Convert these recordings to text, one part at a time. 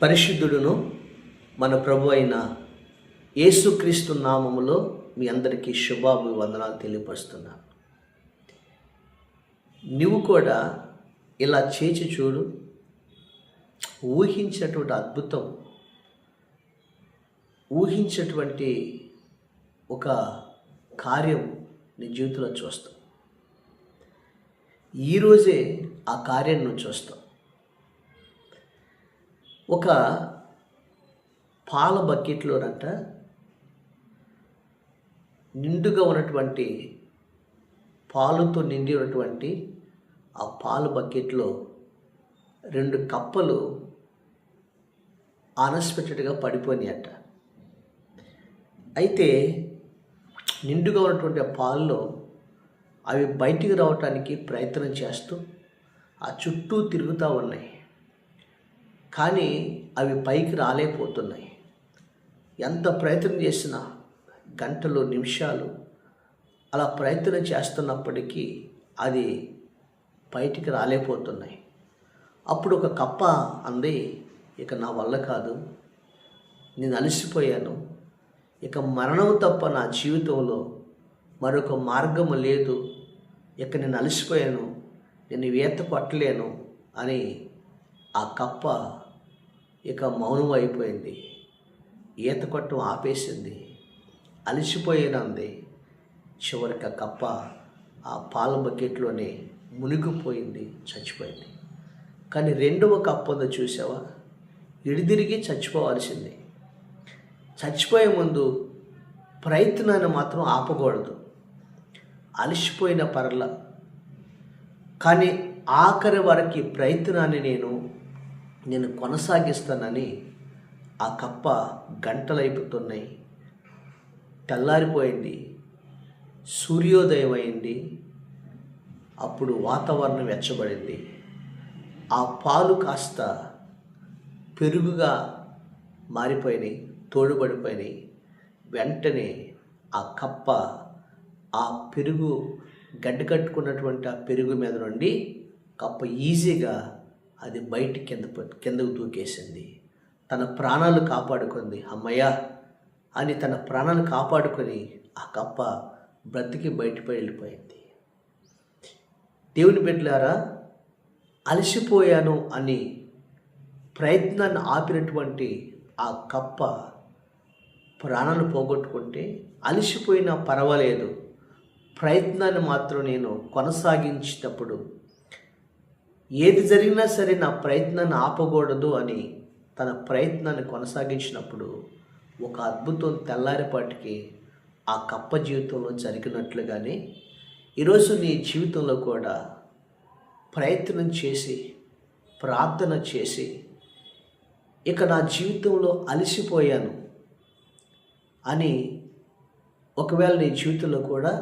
పరిశుద్ధుడును మన ప్రభు అయిన యేసుక్రీస్తు నామములో మీ అందరికీ శుభాభివందనాలు తెలియపరుస్తున్నాను. నువ్వు కూడా ఇలా చేసి చూడు, ఊహించినటువంటి అద్భుతం, ఊహించినటువంటి ఒక కార్యం నీ జీవితంలో చూస్తావు. ఈరోజే ఆ కార్యం నువ్వు చూస్తావు. ఒక పాల బకెట్లోనంట నిండుగా ఉన్నటువంటి పాలుతో నిండి ఉన్నటువంటి ఆ పాల బకెట్లో 2 కప్పలు అన్ఎక్స్పెక్టెడ్గా పడిపోయినాయట. అయితే నిండుగా ఉన్నటువంటి ఆ పాలలో అవి బయటికి రావటానికి ప్రయత్నం చేస్తూ ఆ చుట్టూ తిరుగుతూ ఉన్నాయి, కానీ అవి పైకి రాలేకపోతున్నాయి. ఎంత ప్రయత్నం చేసినా గంటలు నిమిషాలు అలా ప్రయత్నం చేస్తున్నప్పటికీ అది బయటికి రాలేకపోతున్నాయి. అప్పుడు ఒక కప్ప అంది, ఇక నా వల్ల కాదు, నేను అలసిపోయాను, ఇక మరణం తప్ప నా జీవితంలో మరొక మార్గము లేదు, ఇక నేను అలసిపోయాను, నేను ఈత కొట్టలేను అని ఆ కప్ప ఇక మౌనం అయిపోయింది. ఈత కొట్టడం ఆపేసింది, అలసిపోయినంది. చివరికి ఆ కప్ప ఆ పాల బకెట్లోనే మునిగిపోయింది, చచ్చిపోయింది. కానీ రెండవ కప్ప ఉందో చూసావా, ఇడిదిరిగి చచ్చిపోవాల్సింది. చచ్చిపోయే ముందు ప్రయత్నాన్ని మాత్రం ఆపకూడదు. అలసిపోయిన పర్ల, కానీ ఆఖరి వరకు ఈ ప్రయత్నాన్ని నేను కొనసాగిస్తానని ఆ కప్ప గంటలు అయిపోతున్నాయి, తెల్లారిపోయింది, సూర్యోదయం అయింది. అప్పుడు వాతావరణం వెచ్చబడింది. ఆ పాలు కాస్త పెరుగుగా మారిపోయినాయి, తోడుబడిపోయినాయి. వెంటనే ఆ కప్ప ఆ పెరుగు గడ్డకట్టుకున్నటువంటి ఆ పెరుగు మీద నుండి కప్ప ఈజీగా అది బయట కిందకు దూకేసింది. తన ప్రాణాలు కాపాడుకుంది. అమ్మయ్య అని తన ప్రాణాలు కాపాడుకొని ఆ కప్ప బ్రతికి బయటపై వెళ్ళిపోయింది. దేవుని బిడ్డలారా, అలసిపోయాను అని ప్రయత్నాన్ని ఆపినటువంటి ఆ కప్ప ప్రాణాలు పోగొట్టుకుంటే, అలసిపోయినా పర్వాలేదు, ప్రయత్నాన్ని మాత్రం నేను కొనసాగించినప్పుడు ఏది జరిగినా సరే నా ప్రయత్నాన్ని ఆపకూడదు అని తన ప్రయత్నాన్ని కొనసాగించినప్పుడు ఒక అద్భుతం తెల్లారిపాటికి ఆ కప్ప జీవితంలో జరిగినట్లుగానే ఈరోజు నీ జీవితంలో కూడా ప్రయత్నం చేసి, ప్రార్థన చేసి, ఇక నా జీవితంలో అలసిపోయాను అని ఒకవేళ నీ జీవితంలో కూడా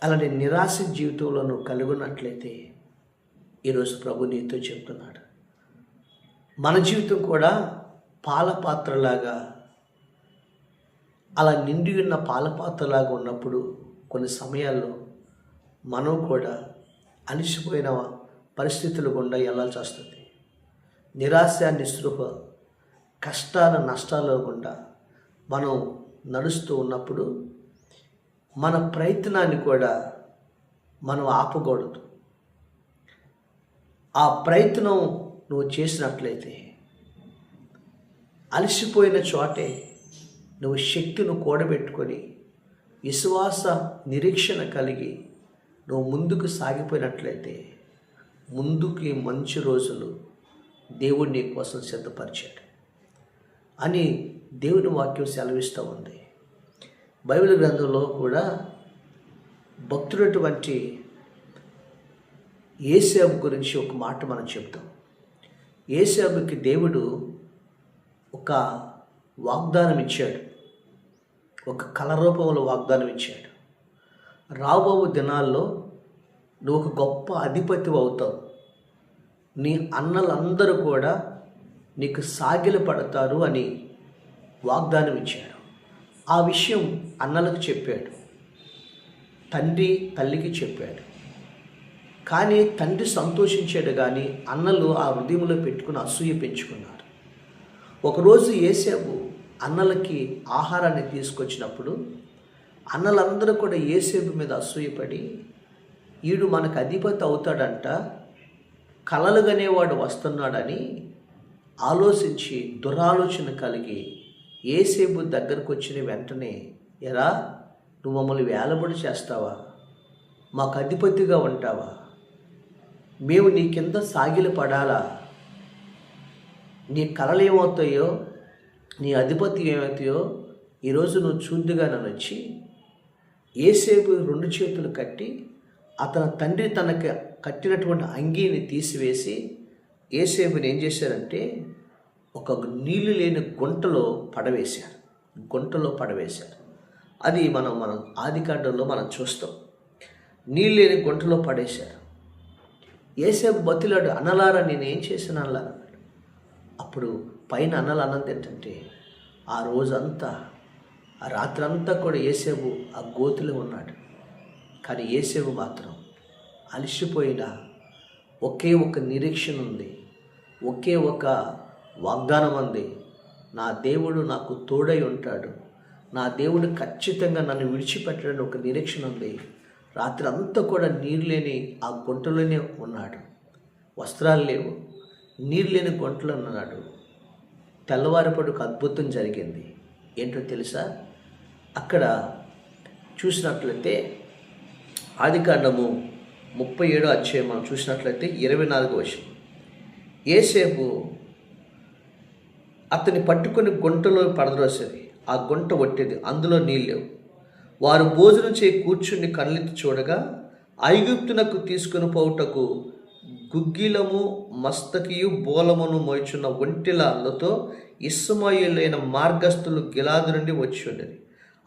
అలాంటి నిరాశ జీవితంలో నువ్వు కలుగున్నట్లయితే ఈరోజు ప్రభు నీతో చెప్తున్నాడు, మన జీవితం కూడా పాల పాత్రలాగా, అలా నిండి ఉన్న పాల పాత్రలాగా ఉన్నప్పుడు కొన్ని సమయాల్లో మనం కూడా అలసిపోయిన పరిస్థితులు గుండా వెళ్ళాల్సి వస్తుంది. నిరాశ, నిస్పృహ, కష్టాల, నష్టాల గుండా మనం నడుస్తూ ఉన్నప్పుడు మన ప్రయత్నాన్ని కూడా మనం ఆపకూడదు. ఆ ప్రయత్నం నువ్వు చేసినట్లయితే అలసిపోయిన చోటే నువ్వు శక్తిని కూడబెట్టుకొని విశ్వాస నిరీక్షణ కలిగి నువ్వు ముందుకు సాగిపోయినట్లయితే ముందుకి మంచి రోజులు దేవుడు నీ కోసం సిద్ధపరిచాడు అని దేవుని వాక్యం సెలవిస్తూ ఉంది. బైబిల్ గ్రంథంలో కూడా భక్తుడటువంటి యేసేపు గురించి ఒక మాట మనం చెప్తాం. యేసేపుకి దేవుడు ఒక వాగ్దానం ఇచ్చాడు, ఒక కల రూపంలో వాగ్దానం ఇచ్చాడు. రాబో దినాల్లో నువ్వు ఒక గొప్ప అధిపతి అవుతావు, నీ అన్నలందరూ కూడా నీకు సాగిల పడతారు అని వాగ్దానం ఇచ్చాడు. ఆ విషయం అన్నలకు చెప్పాడు, తండ్రి తల్లికి చెప్పాడు. కానీ తండ్రి సంతోషించాడు, కానీ అన్నలు ఆ హృదయంలో పెట్టుకుని అసూయ పెంచుకున్నారు. ఒకరోజు యోసేపు అన్నలకి ఆహారాన్ని తీసుకొచ్చినప్పుడు అన్నలందరూ కూడా యోసేపు మీద అసూయపడి, ఈడు మనకు అధిపతి అవుతాడంట, కలలు గనేవాడు వస్తున్నాడని ఆలోచించి దురాలోచన కలిగి యోసేపు దగ్గరకు వచ్చిన వెంటనే, ఎరా నువ్వు మమ్మల్ని వేలబడి చేస్తావా, మాకు అధిపతిగా ఉంటావా, మేము నీ కింద సాగిలి పడాలా, నీ కలలు ఏమవుతాయో, నీ అధిపతి ఏమవుతాయో ఈరోజు నువ్వు చూద్దుగా నన్ను వచ్చి యోసేపు 2 చేతులు కట్టి అతని తండ్రి తనకి కట్టినటువంటి అంగీని తీసివేసి యోసేపుని ఏం చేశారంటే ఒక నీళ్లు లేని గుంటలో పడవేశారు. అది మనం ఆదికాండంలో మనం చూస్తాం. నీళ్ళు లేని గుంటలో పడేశారు. యోసేపు బతిలాడు, అన్నలారా నేను ఏం చేశాను అన్నలారా. అప్పుడు పైన అన్నలు అన్నది ఏంటంటే, ఆ రోజంతా ఆ రాత్రంతా కూడా యోసేపు ఆ గోతిలో ఉన్నాడు. కానీ యోసేపు మాత్రం అలసిపోయిన ఒకే ఒక నిరీక్షణ ఉంది, ఒకే ఒక వాగ్దానం ఉంది. నా దేవుడు నాకు తోడై ఉంటాడు, నా దేవుడు ఖచ్చితంగా నన్ను విడిచిపెట్టడానికి ఒక నిరీక్షణ ఉంది. రాత్రి అంతా కూడా నీరు లేని ఆ గుంటలోనే ఉన్నాడు. వస్త్రాలు లేవు, నీరు లేని గుంటలో ఉన్నాడు. తెల్లవారిపడుకు అద్భుతం జరిగింది. ఏంటో తెలుసా? అక్కడ చూసినట్లయితే ఆదికాండము 37వ అధ్యాయం మనం చూసినట్లయితే 24వ వచనం, యోసేపు అతన్ని పట్టుకొని గుంటలో పడద్రోసేది. ఆ గుంట ఒట్టేది, అందులో నీళ్ళు లేవు. వారు భోజనం చేయి కూర్చుని కళ్ళెత్తి చూడగా ఐగుప్తునకు తీసుకుని పోవుటకు గుగ్గిలము మస్తకియు బోలమును మోయిచున్న ఒంటెలతో ఇష్మాయేలైన మార్గస్థులు గిలాదు నుండి వచ్చి ఉండేది.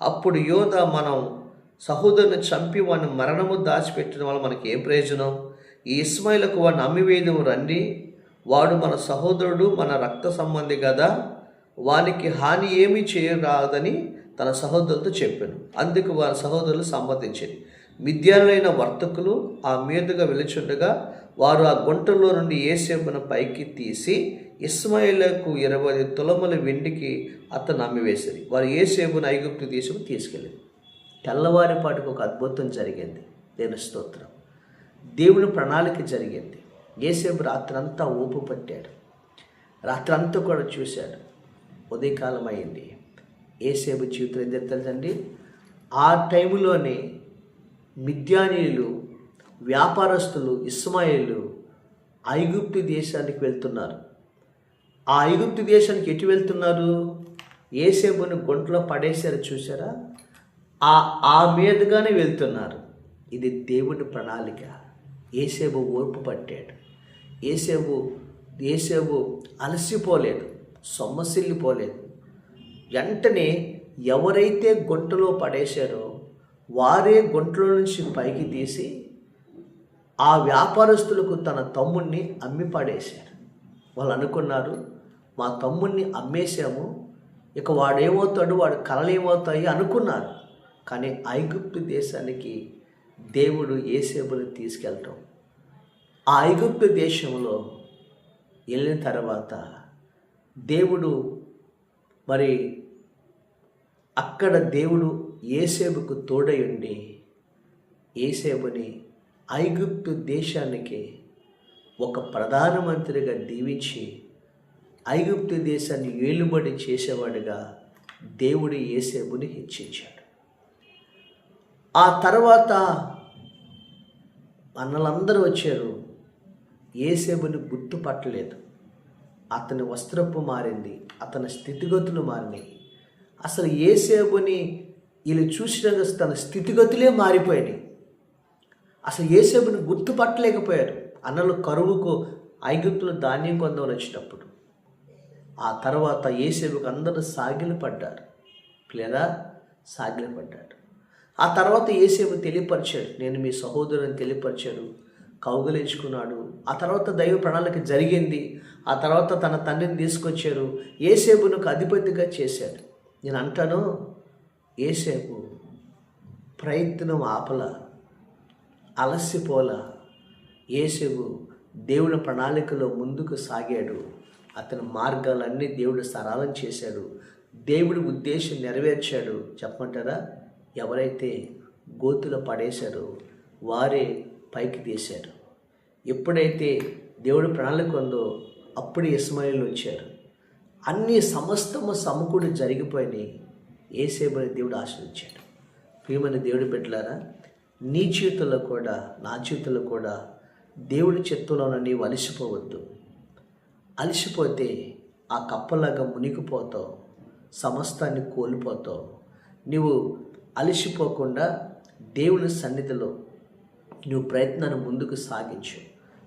అప్పుడు యోధా, మనం సహోదరుని చంపి వాడిని మరణము దాచిపెట్టిన వల్ల మనకి ఏం ప్రయోజనం? ఈ ఇష్మాయేలుకు వాడిని అమ్మివేయదము రండి, వాడు మన సహోదరుడు, మన రక్త సంబంధి కదా, వానికి హాని ఏమీ చేయరాదని తన సహోదరులతో చెప్పాను. అందుకు వారి సహోదరులు సమ్మతించింది. మిద్యానులైన వర్తకులు ఆ మీదుగా వెలుచుండగా వారు ఆ గుంటలో నుండి యోసేపును పైకి తీసి ఇష్మాయేలుకు 20 తులముల వెండికి అతను అమ్మివేశారు. వారు యోసేపును ఐగుప్తు దేశం తీసుకెళ్ళారు. తెల్లవారిపాటికి ఒక అద్భుతం జరిగింది. దేవుని స్తోత్రం. దేవుని ప్రణాళిక జరిగింది. యోసేపు రాత్రంతా ఊపు పట్టాడు. రాత్రంతా కూడా చూశాడు. ఉదయకాలం అయింది. యోసేపు జీవితం ఏం జరుగుతుందండి? ఆ టైంలోనే మిద్యానీయులు, వ్యాపారస్తులు, ఇష్మాయేలు ఐగుప్తు దేశానికి వెళ్తున్నారు. ఆ ఐగుప్తు దేశానికి ఎటు వెళ్తున్నారు? యోసేపుని గుంటలో పడేశారు చూసారా, ఆ మీదుగానే వెళ్తున్నారు. ఇది దేవుడి ప్రణాళిక. యోసేపు ఓర్పు పట్టాడు. యోసేపు అలసిపోలేదు, సొమ్మసిల్లిపోలేదు. వెంటనే ఎవరైతే గుంటలో పడేశారో వారే గుంటలో నుంచి పైకి తీసి ఆ వ్యాపారస్తులకు తన తమ్ముణ్ణి అమ్మి పడేశారు. వాళ్ళు అనుకున్నారు, మా తమ్ముణ్ణి అమ్మేశాము, ఇక వాడేమవుతాడు, వాడు కలలు ఏమవుతాయి అనుకున్నారు. కానీ ఐగుప్తు దేశానికి దేవుడు యోసేపుని తీసుకెళ్ళటం, ఆ ఐగుప్తు దేశంలో వెళ్ళిన తర్వాత దేవుడు మరి అక్కడ దేవుడు యోసేపుకు తోడై ఉండి యోసేపుని ఐగుప్తు దేశానికి ఒక ప్రధానమంత్రిగా దీవించి ఐగుప్తు దేశాన్ని ఏలుబడి చేసేవాడిగా దేవుడు యోసేపుని హెచ్చించాడు. ఆ తర్వాత అన్నలందరూ వచ్చారు. యోసేపుని గుర్తుపట్టలేదు. అతని వస్త్రపు మారింది, అతని స్థితిగతులు మారినాయి. అసలు యోసేపుని వీళ్ళు చూసిన తన స్థితిగతులే మారిపోయినాయి. అసలు యోసేపుని గుర్తుపట్టలేకపోయారు. అన్నలు కరువుకు ఐగుప్తులో ధాన్యం కొందామని వచ్చినప్పుడు ఆ తర్వాత యోసేపుకు అందరూ సాగిలపడ్డారు. ఆ తర్వాత యోసేపు తెలియపరిచాడు, నేను మీ సహోదరుని తెలియపరిచాడు, కౌగలించుకున్నాడు. ఆ తర్వాత దైవ ప్రణాళిక జరిగింది. ఆ తర్వాత తన తండ్రిని తీసుకొచ్చారు, యోసేపునకు అధిపతిగా చేశాడు. నేను అంటాను, యోసేపు ప్రయత్నం ఆపలా, అలసిపోలా. యోసేపు దేవుని ప్రణాళికలో ముందుకు సాగాడు. అతని మార్గాలన్నీ దేవుడు సరళం చేశాడు. దేవుడి ఉద్దేశం నెరవేర్చాడు. చెప్పమంటారా? ఎవరైతే గోతులో పడేశారో వారే పైకి తీశారు. ఎప్పుడైతే దేవుడి ప్రణాళిక ఉందో అప్పుడు ఇస్మాయిల్ వచ్చారు. అన్ని సమస్తము సమకూడి జరిగిపోయినాయి. యేసేపుని దేవుడు ఆశ్రయించాడు. ప్రియమైన దేవుడి బిడ్డలారా, నీ జీవితంలో కూడా నా జీవితంలో కూడా దేవుడి చిత్తంలో నీవు అలసిపోవద్దు. అలసిపోతే ఆ కప్పలాగా మునిగిపోతావు, సమస్తాన్ని కోల్పోతావు. నువ్వు అలసిపోకుండా దేవుని సన్నిధిలో నువ్వు ప్రయత్నాన్ని ముందుకు సాగించు.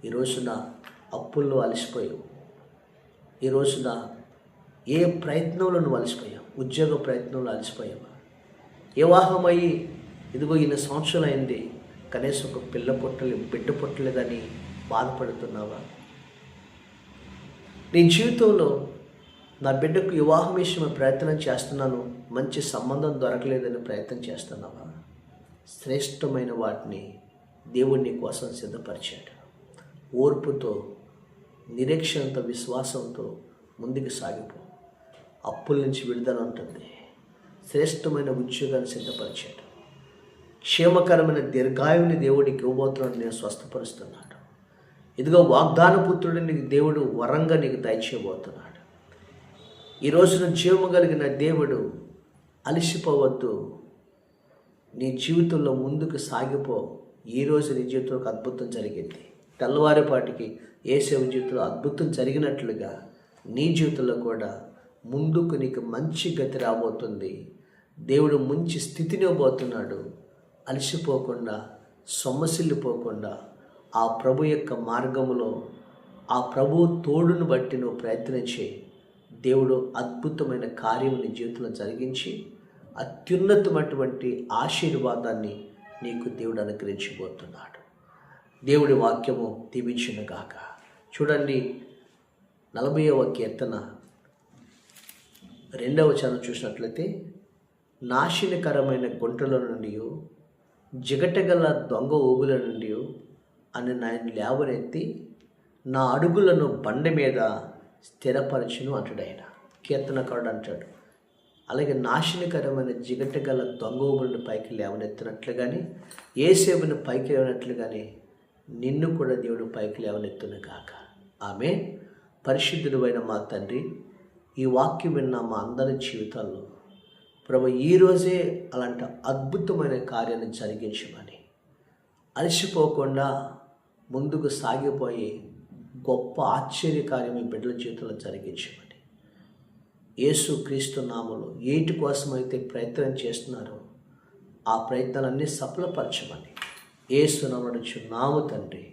ఈ రోజున అప్పుల్లో అలసిపోయావు, ఈ రోజున ఏ ప్రయత్నంలో నువ్వు అలసిపోయావు, ఉద్యోగ ప్రయత్నంలో అలసిపోయావా, వివాహమయ్యి ఇదిగో ఇన్ని సంవత్సరాలు అయింది, కనీసం ఒక బిడ్డ పుట్టలేదని బాధపడుతున్నావా? నీ జీవితంలో నా బిడ్డకు వివాహం విషయమై ప్రయత్నం చేస్తున్నాను, మంచి సంబంధం దొరకలేదని ప్రయత్నం చేస్తున్నావా? శ్రేష్టమైన వాటిని దేవుడు నీ కోసం సిద్ధపరిచాడు. ఓర్పుతో, నిరీక్షణతో, విశ్వాసంతో ముందుకు సాగిపో. అప్పుల నుంచి విడుదల ఉంటుంది. శ్రేష్టమైన ఉద్యోగాన్ని సిద్ధపరిచాడు. క్షేమకరమైన దీర్ఘాయువుని దేవుడికి ఇవ్వబోతున్నాడు. నేను స్వస్థపరుస్తున్నాడు. ఇదిగో వాగ్దాన పుత్రుడు నీకు దేవుడు వరంగా నీకు దయచేయబోతున్నాడు. ఈ రోజున జీవము కలిగిన దేవుడు అలసిపోవద్దు. నీ జీవితంలో ముందుకు సాగిపో. ఈరోజు నీ జీవితంలో ఒక అద్భుతం జరిగింది. తెల్లవారిపాటికి యేసేపు జీవితంలో అద్భుతం జరిగినట్లుగా నీ జీవితంలో కూడా ముందుకు నీకు మంచి గతి రాబోతుంది. దేవుడు మంచి స్థితిని ఇవ్వబోతున్నాడు. అలసిపోకుండా, సొమ్మసిల్లిపోకుండా ఆ ప్రభు యొక్క మార్గములో ఆ ప్రభు తోడును బట్టి నువ్వు ప్రయత్నించి దేవుడు అద్భుతమైన కార్యం నీ జీవితంలో జరిగించి అత్యున్నతమైనటువంటి ఆశీర్వాదాన్ని నీకు దేవుడు అనుగ్రహించబోతున్నాడు. దేవుడి వాక్యము దీవించునుగాక. చూడండి, 40వ కీర్తన 2వ వచనం చూసినట్లయితే, నాశనకరమైన గుంటల నుండి, జిగటగల దొంగ ఊబుల నుండి అని నేను లేవనెత్తి నా అడుగులను బండ మీద స్థిరపరచును అంటాడు ఆయన. కీర్తనకారుడు అంటాడు. అలాగే నాశనకరమైన జిగటగల దొంగ ఊబులను పైకి లేవనెత్తినట్లుగానే, యేసేపుని పైకి లేవనట్లుగానే నిన్ను కూడా దేవుడు పైకి లేవనెత్తును గాక. ఆమె పరిశుద్ధుడు అయిన మా తండ్రి, ఈ వాక్యం విన్న మా అందరి జీవితాల్లో ప్రభు ఈరోజే అలాంటి అద్భుతమైన కార్యాన్ని జరిగించమని, అలసిపోకుండా ముందుకు సాగిపోయి గొప్ప ఆశ్చర్యకార్యం ఈ బిడ్డల జీవితంలో జరిగించమని, యేసు క్రీస్తు నామములో ఏటి కోసమైతే ప్రయత్నం చేస్తున్నారో ఆ ప్రయత్నాలన్నీ సఫలపరచమని యేసు నామమున చున్నాము తండ్రి.